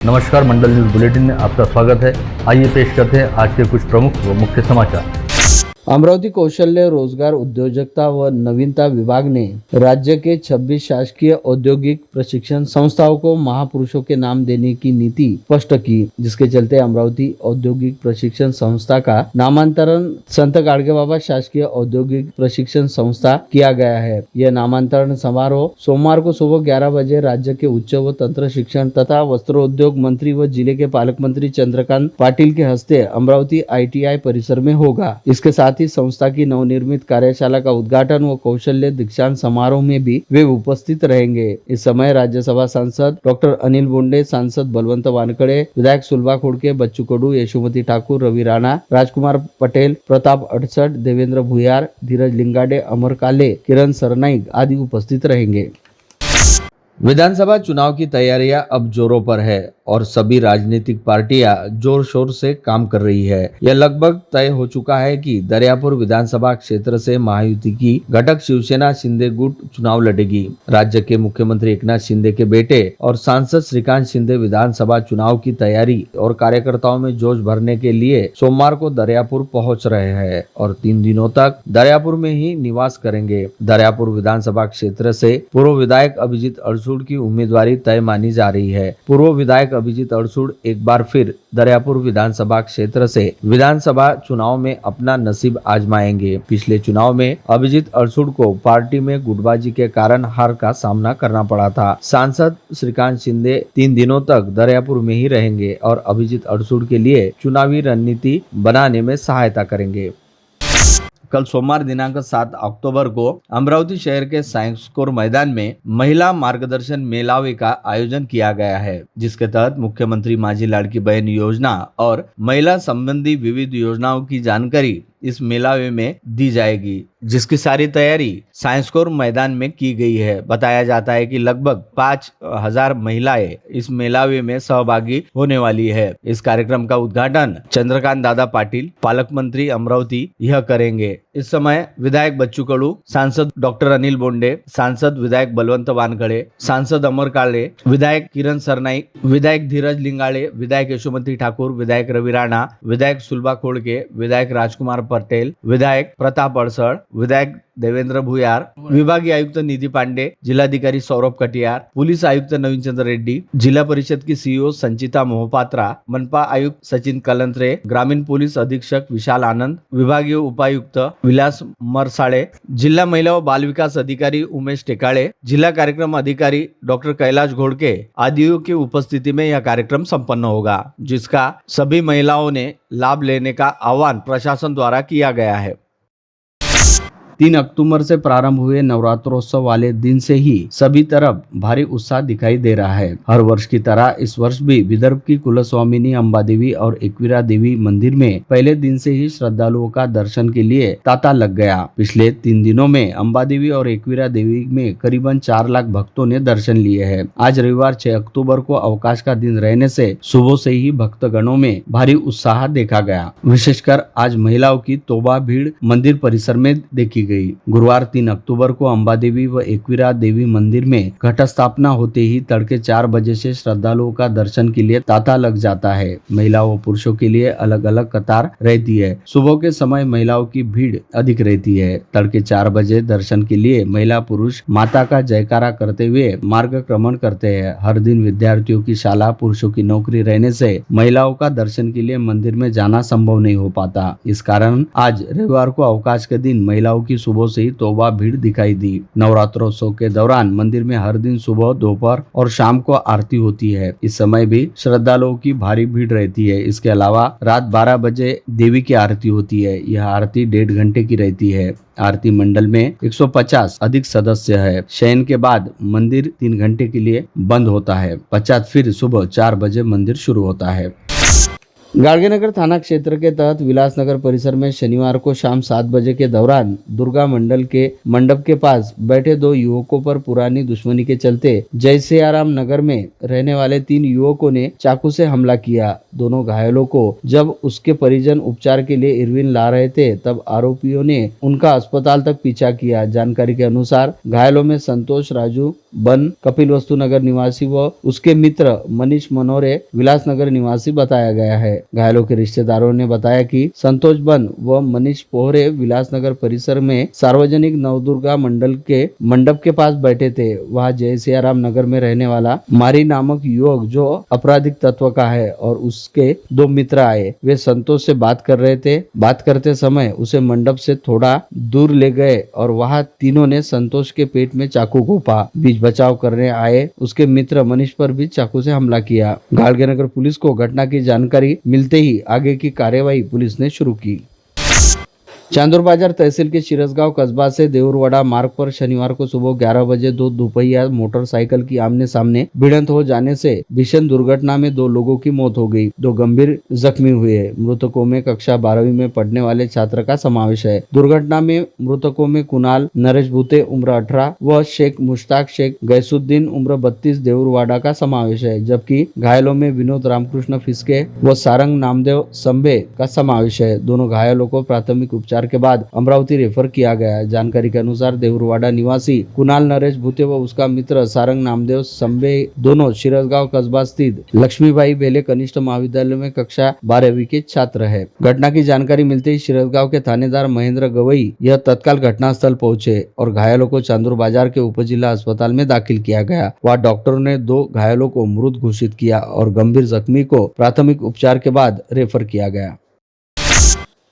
नमस्कार, मंडल news bulletin में आपका स्वागत है। आइए पेश करते हैं आज के कुछ प्रमुख व मुख्य समाचार। अमरावती कौशल्य रोजगार उद्योजकता व नवीनता विभाग ने राज्य के 26 शासकीय औद्योगिक प्रशिक्षण संस्थाओं को महापुरुषों के नाम देने की नीति स्पष्ट की, जिसके चलते अमरावती औद्योगिक प्रशिक्षण संस्था का नामांतरण संत गाडगेबाबा शासकीय औद्योगिक प्रशिक्षण संस्था किया गया है। यह नामांतरण समारोह सोमवार को सुबह 11 बजे राज्य के उच्च व तंत्र शिक्षण तथा वस्त्रोद्योग मंत्री व जिले के पालक मंत्री चंद्रकांत पाटिल के हस्ते अमरावती ITI परिसर में होगा। इसके साथ ही संस्था की नवनिर्मित कार्यशाला का उद्घाटन व कौशल्य दीक्षांत समारोह में भी वे उपस्थित रहेंगे। इस समय राज्यसभा सांसद डॉक्टर अनिल बोंडे, सांसद बलवंत वानखड़े, विधायक सुलभा खोड़के, बच्चू कडू, यशोमती ठाकुर, रवि राणा, राजकुमार पटेल, प्रताप अड़सठ, देवेंद्र भुयार, धीरज लिंगाडे, अमर काले, किरण सरनाईक आदि उपस्थित रहेंगे। विधानसभा चुनाव की तैयारियां अब जोरों पर है और सभी राजनीतिक पार्टियां जोर शोर से काम कर रही है। यह लगभग तय हो चुका है कि दरियापुर विधानसभा क्षेत्र से महायुति की घटक शिवसेना शिंदे गुट चुनाव लड़ेगी। राज्य के मुख्यमंत्री एकनाथ शिंदे के बेटे और सांसद श्रीकांत शिंदे विधानसभा चुनाव की तैयारी और कार्यकर्ताओं में जोश भरने के लिए सोमवार को दरियापुर पहुंच रहे हैं और 3 दिनों तक दरियापुर में ही निवास करेंगे। दरियापुर विधानसभा क्षेत्र से पूर्व विधायक अभिजीत अड़सुड़ की उम्मीदवारी तय मानी जा रही है। पूर्व विधायक अभिजीत अड़सुड़ एक बार फिर दरियापुर विधानसभा क्षेत्र से विधानसभा चुनाव में अपना नसीब आजमाएंगे। पिछले चुनाव में अभिजीत अड़सुड़ को पार्टी में गुटबाजी के कारण हार का सामना करना पड़ा था। सांसद श्रीकांत शिंदे 3 दिनों तक दरियापुर में ही रहेंगे और अभिजीत अड़सुड़ के लिए चुनावी रणनीति बनाने में सहायता करेंगे। कल सोमवार दिनांक 7 अक्टूबर को अमरावती शहर के साइंस कोर मैदान में महिला मार्गदर्शन मेलावे का आयोजन किया गया है, जिसके तहत मुख्यमंत्री माझी लाड़की बहन योजना और महिला संबंधी विविध योजनाओं की जानकारी इस मेलावे में दी जाएगी, जिसकी सारी तैयारी साइंस कोर मैदान में की गई है। बताया जाता है कि लगभग 5000 महिलाएं इस मेलावे में सहभागी होने वाली है। इस कार्यक्रम का उद्घाटन चंद्रकांत दादा पाटिल, पालक मंत्री अमरावती, यह करेंगे। इस समय विधायक बच्चू कडू, सांसद डॉक्टर अनिल बोंडे, सांसद विधायक बलवंत वानखड़े, सांसद अमर काले, विधायक किरण सरनाईक, विधायक धीरज लिंगाड़े, विधायक यशोमती ठाकुर, विधायक रवि राणा, विधायक सुलभा खोड़के, विधायक राजकुमार पटेल, विधायक प्रताप अड़सठ, विधायक देवेंद्र भुयार, विभागीय आयुक्त निधि पांडे, जिलाधिकारी सौरभ कटियार, पुलिस आयुक्त नवीन चंद्र रेड्डी, जिला परिषद की CEO संचिता मोहपात्रा, मनपा आयुक्त सचिन कलंत्रे, ग्रामीण पुलिस अधीक्षक विशाल आनंद, विभागीय उपायुक्त विलास मरसाळे, जिला महिला व बाल विकास अधिकारी उमेश टेकाळे, जिला कार्यक्रम अधिकारी डॉक्टर कैलाश घोड़के आदियों की उपस्थिति में यह कार्यक्रम संपन्न होगा, जिसका सभी महिलाओं ने लाभ लेने का आह्वान प्रशासन द्वारा किया गया है। 3 अक्टूबर से प्रारंभ हुए नवरात्रोत्सव वाले दिन से ही सभी तरफ भारी उत्साह दिखाई दे रहा है। हर वर्ष की तरह इस वर्ष भी विदर्भ की कुलस्वामिनी अंबा देवी और एकवीरा देवी मंदिर में पहले दिन से ही श्रद्धालुओं का दर्शन के लिए तांता लग गया। पिछले 3 दिनों में अंबा देवी और एकवीरा देवी में करीबन 4 लाख भक्तों ने दर्शन लिए हैं। आज रविवार 6 अक्टूबर को अवकाश का दिन रहने से सुबह से ही भक्तगणों में भारी उत्साह देखा गया। विशेषकर आज महिलाओं की तोबा भीड़ मंदिर परिसर में देखी गई। गुरुवार 3 अक्टूबर को अंबा देवी व एकवीरा देवी मंदिर में घट स्थापना होते ही तड़के 4 बजे से श्रद्धालुओं का दर्शन के लिए तांता लग जाता है। महिलाओं व पुरुषों के लिए अलग अलग कतार रहती है। सुबह के समय महिलाओं की भीड़ अधिक रहती है। तड़के 4 बजे दर्शन के लिए महिला पुरुष माता का जयकारा करते हुए मार्गक्रमण करते हैं। हर दिन विद्यार्थियों की शाला, पुरुषों की नौकरी रहने से महिलाओं का दर्शन के लिए मंदिर में जाना संभव नहीं हो पाता। इस कारण आज रविवार को अवकाश के दिन महिलाओं की सुबह से ही तोबा भीड़ दिखाई दी। नवरात्रोत्सव के दौरान मंदिर में हर दिन सुबह, दोपहर और शाम को आरती होती है। इस समय भी श्रद्धालुओं की भारी भीड़ रहती है। इसके अलावा रात 12 बजे देवी की आरती होती है। यह आरती 1.5 घंटे की रहती है। आरती मंडल में 150 अधिक सदस्य है। शयन के बाद मंदिर 3 घंटे के लिए बंद होता है। पश्चात फिर सुबह 4 बजे मंदिर शुरू होता है। गाड़गेनगर थाना क्षेत्र के तहत विलासनगर परिसर में शनिवार को शाम 7 बजे के दौरान दुर्गा मंडल के मंडप के पास बैठे 2 युवकों पर पुरानी दुश्मनी के चलते जय सियाराम नगर में रहने वाले 3 युवकों ने चाकू से हमला किया। दोनों घायलों को जब उसके परिजन उपचार के लिए इरविन ला रहे थे तब आरोपियों ने उनका अस्पताल तक पीछा किया। जानकारी के अनुसार घायलों में संतोष राजू बन कपिल वस्तु नगर निवासी व उसके मित्र मनीष मनोरे विलासनगर निवासी बताया गया है। घायलों के रिश्तेदारों ने बताया कि संतोष बन व मनीष पोहरे विलासनगर परिसर में सार्वजनिक नवदुर्गा मंडल के मंडप के पास बैठे थे। वहां जय सियाराम नगर में रहने वाला मारी नामक युवक जो आपराधिक तत्व का है और उसके 2 मित्र आए। वे संतोष से बात कर रहे थे। बात करते समय उसे मंडप से थोड़ा दूर ले गए और वहां तीनों ने संतोष के पेट में चाकू घोंपा। बीच बचाव करने आए उसके मित्र मनीष पर भी चाकू से हमला किया। गाड़गेनगर पुलिस को घटना की जानकारी मिलते ही आगे की कार्यवाही पुलिस ने शुरू की। चांदूर बाजार तहसील के शिरसगांव कस्बा से देउरवाड़ा मार्ग पर शनिवार को सुबह 11 बजे 2 दोपहिया मोटरसाइकिल की आमने सामने भिड़ंत हो जाने से भीषण दुर्घटना में 2 लोगों की मौत हो गई। 2 गंभीर जख्मी हुए। मृतकों में कक्षा 12वीं में पढ़ने वाले छात्र का समावेश है। दुर्घटना में मृतकों में कुणाल नरेश भूते उम्र 18 व शेख मुश्ताक शेख गैसुद्दीन उम्र 32 देउरवाड़ा का समावेश है, जबकि घायलों में विनोद रामकृष्ण फिसके व सारंग नामदेव संबे का समावेश है। दोनों घायलों को प्राथमिक उपचार के बाद अमरावती रेफर किया गया। जानकारी के अनुसार देउरवाड़ा निवासी कुणाल नरेश भूते व उसका मित्र सारंग नामदेव संबे दोनों शिरसगांव कस्बा स्थित लक्ष्मीबाई बेले कनिष्ठ महाविद्यालय में कक्षा 12वीं के छात्र है। घटना की जानकारी मिलते ही शिरसगांव के थानेदार महेंद्र गवई यह तत्काल घटनास्थल पहुंचे और घायलों को चांदूर बाजार के उपजिला अस्पताल में दाखिल किया गया। वहां डॉक्टरों ने 2 घायलों को मृत घोषित किया और गंभीर जख्मी को प्राथमिक उपचार के बाद रेफर किया गया।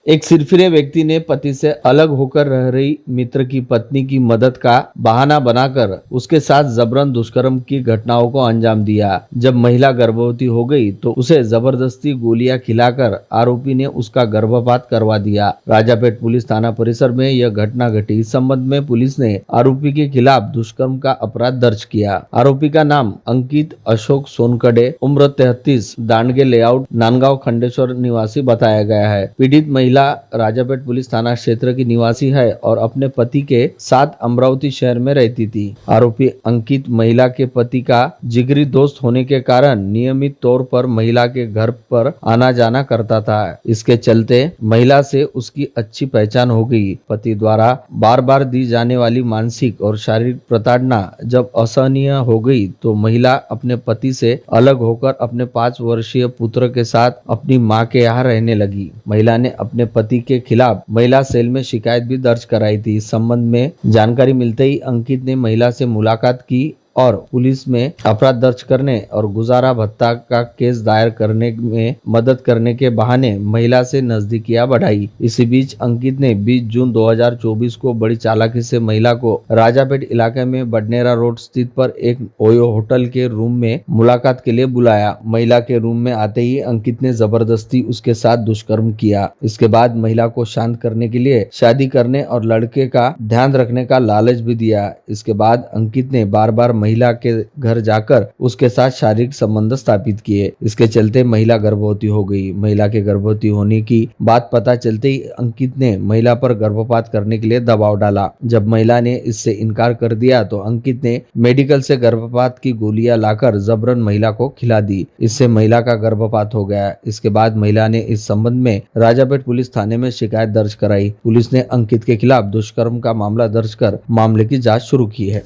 एक सिरफिरे व्यक्ति ने पति से अलग होकर रह रही मित्र की पत्नी की मदद का बहाना बनाकर उसके साथ जबरन दुष्कर्म की घटनाओं को अंजाम दिया। जब महिला गर्भवती हो गई तो उसे जबरदस्ती गोलियां खिलाकर आरोपी ने उसका गर्भपात करवा दिया। राजापेट पुलिस थाना परिसर में यह घटना घटी। इस संबंध में पुलिस ने आरोपी के खिलाफ दुष्कर्म का अपराध दर्ज किया। आरोपी का नाम अंकित अशोक सोनकड़े उम्र 33 दांडगे लेआउट नांदगांव खंडेश्वर निवासी बताया गया है। पीड़ित महिला राजापेट पुलिस थाना क्षेत्र की निवासी है और अपने पति के साथ अमरावती शहर में रहती थी। आरोपी अंकित महिला के पति का जिगरी दोस्त होने के कारण नियमित तौर पर महिला के घर पर आना जाना करता था। इसके चलते महिला से उसकी अच्छी पहचान हो गई। पति द्वारा बार बार दी जाने वाली मानसिक और शारीरिक प्रताड़ना जब असहनीय हो गई तो महिला अपने पति से अलग होकर अपने 5 वर्षीय पुत्र के साथ अपनी मां के यहाँ रहने लगी। महिला ने अपने पति के खिलाफ महिला सेल में शिकायत भी दर्ज कराई थी। इस संबंध में जानकारी मिलते ही अंकित ने महिला से मुलाकात की और पुलिस में अपराध दर्ज करने और गुजारा भत्ता का केस दायर करने में मदद करने के बहाने महिला से नजदीकियां बढ़ाई। इसी बीच अंकित ने 20 जून 2024 को बड़ी चालाकी से महिला को राजापेट इलाके में बडनेरा रोड स्थित पर एक ओयो होटल के रूम में मुलाकात के लिए बुलाया। महिला के रूम में आते ही अंकित ने जबरदस्ती उसके साथ दुष्कर्म किया। इसके बाद महिला को शांत करने के लिए शादी करने और लड़के का ध्यान रखने का लालच भी दिया। इसके बाद अंकित ने बार बार महिला के घर जाकर उसके साथ शारीरिक संबंध स्थापित किए। इसके चलते महिला गर्भवती हो गई। महिला के गर्भवती होने की बात पता चलते ही अंकित ने महिला पर गर्भपात करने के लिए दबाव डाला। जब महिला ने इससे इनकार कर दिया तो अंकित ने मेडिकल से गर्भपात की गोलियां लाकर जबरन महिला को खिला दी। इससे महिला का गर्भपात हो गया। इसके बाद महिला ने इस संबंध में राजापेट पुलिस थाने में शिकायत दर्ज कराई। पुलिस ने अंकित के खिलाफ दुष्कर्म का मामला दर्ज कर मामले की जांच शुरू की है।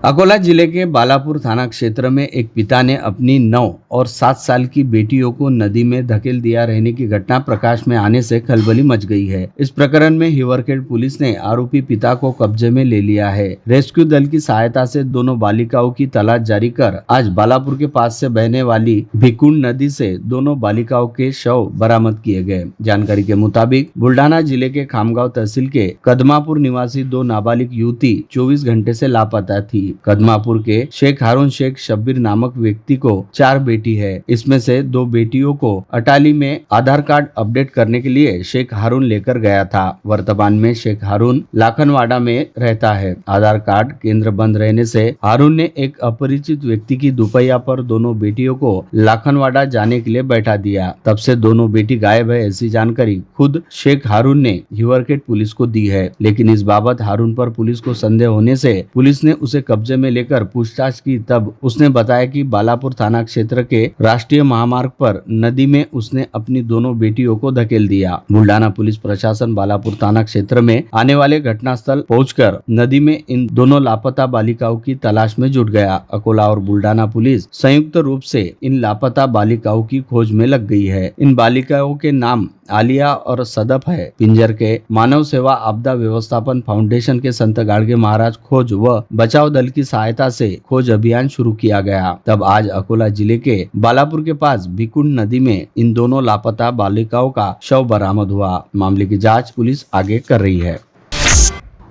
अकोला जिले के बालापुर थाना क्षेत्र में एक पिता ने अपनी 9 और 7 साल की बेटियों को नदी में धकेल दिया रहने की घटना प्रकाश में आने से खलबली मच गई है। इस प्रकरण में हिवरखेड़ पुलिस ने आरोपी पिता को कब्जे में ले लिया है। रेस्क्यू दल की सहायता से दोनों बालिकाओं की तलाश जारी कर आज बालापुर के पास से बहने वाली भिकुंड नदी से दोनों बालिकाओं के शव बरामद किए गए। जानकारी के मुताबिक बुल्डाना जिले के खामगांव तहसील के कदमापुर निवासी 2 नाबालिग युवती 24 घंटे से लापता थी। कदमापुर के शेख हारून शेख शब्बीर नामक व्यक्ति को 4 बेटी है। इसमें से 2 बेटियों को अटाली में आधार कार्ड अपडेट करने के लिए शेख हारून लेकर गया था। वर्तमान में शेख हारून लाखनवाड़ा में रहता है। आधार कार्ड केंद्र बंद रहने से हारून ने एक अपरिचित व्यक्ति की दुपहिया पर दोनों बेटियों को लाखनवाड़ा जाने के लिए बैठा दिया। तब से दोनों बेटी गायब है, ऐसी जानकारी खुद शेख हारून ने हिवरखेड़ पुलिस को दी है। लेकिन इस बाबत हारून पर पुलिस को संदेह होने से पुलिस ने उसे कब्जे में लेकर पूछताछ की। तब उसने बताया कि बालापुर थाना क्षेत्र के राष्ट्रीय महामार्ग पर नदी में उसने अपनी दोनों बेटियों को धकेल दिया। बुल्डाना पुलिस प्रशासन बालापुर थाना क्षेत्र में आने वाले घटनास्थल पहुंचकर नदी में इन दोनों लापता बालिकाओं की तलाश में जुट गया। अकोला और बुल्डाना पुलिस संयुक्त रूप से इन लापता बालिकाओं की खोज में लग गई है। इन बालिकाओं के नाम आलिया और सदफ है। पिंजर के मानव सेवा आपदा व्यवस्थापन फाउंडेशन के संत गाड़गे महाराज खोज व बचाव दल की सहायता से खोज अभियान शुरू किया गया। तब आज अकोला जिले के बालापुर के पास भिकुंड नदी में इन दोनों लापता बालिकाओं का शव बरामद हुआ। मामले की जांच पुलिस आगे कर रही है।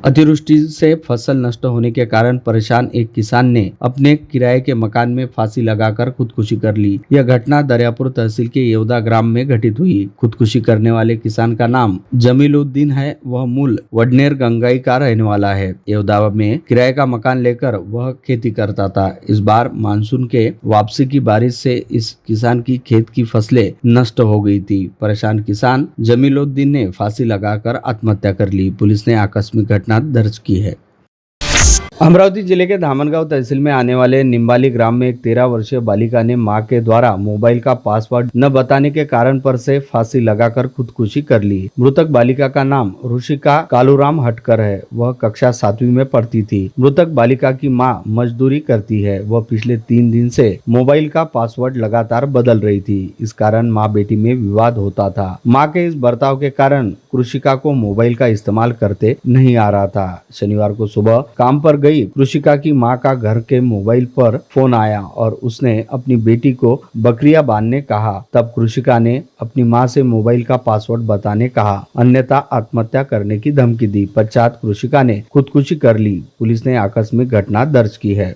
अतिवृष्टि से फसल नष्ट होने के कारण परेशान एक किसान ने अपने किराए के मकान में फांसी लगाकर खुदकुशी कर ली। यह घटना दरियापुर तहसील के येवदा ग्राम में घटित हुई। खुदकुशी करने वाले किसान का नाम जमीलुद्दीन है। वह मूल वडनेर गंगाई का रहने वाला है। येवदा में किराए का मकान लेकर वह खेती करता था। इस बार मानसून के वापसी की बारिश से इस किसान की खेत की फसलें नष्ट हो गई थी। परेशान किसान जमीलुद्दीन ने फांसी लगाकर आत्महत्या कर ली। पुलिस ने आकस्मिक घटना दर्ज की है। अमरावती जिले के धामनगांव तहसील में आने वाले निम्बाली ग्राम में एक 13 वर्षीय बालिका ने मां के द्वारा मोबाइल का पासवर्ड न बताने के कारण पर से फांसी लगाकर खुदकुशी कर ली। मृतक बालिका का नाम ऋषिका कालूराम हटकर है। वह कक्षा 7वीं में पढ़ती थी। मृतक बालिका की मां मजदूरी करती है। वह पिछले 3 दिन से मोबाइल का पासवर्ड लगातार बदल रही थी। इस कारण माँ बेटी में विवाद होता था। माँ के इस बर्ताव के कारण कृषिका को मोबाइल का इस्तेमाल करते नहीं आ रहा था। शनिवार को सुबह काम पर गई कृषिका की मां का घर के मोबाइल पर फोन आया और उसने अपनी बेटी को बकरियां बांधने कहा। तब कृषिका ने अपनी मां से मोबाइल का पासवर्ड बताने कहा, अन्यथा आत्महत्या करने की धमकी दी। पश्चात कृषिका ने खुदकुशी कर ली। पुलिस ने आकस्मिक घटना दर्ज की है।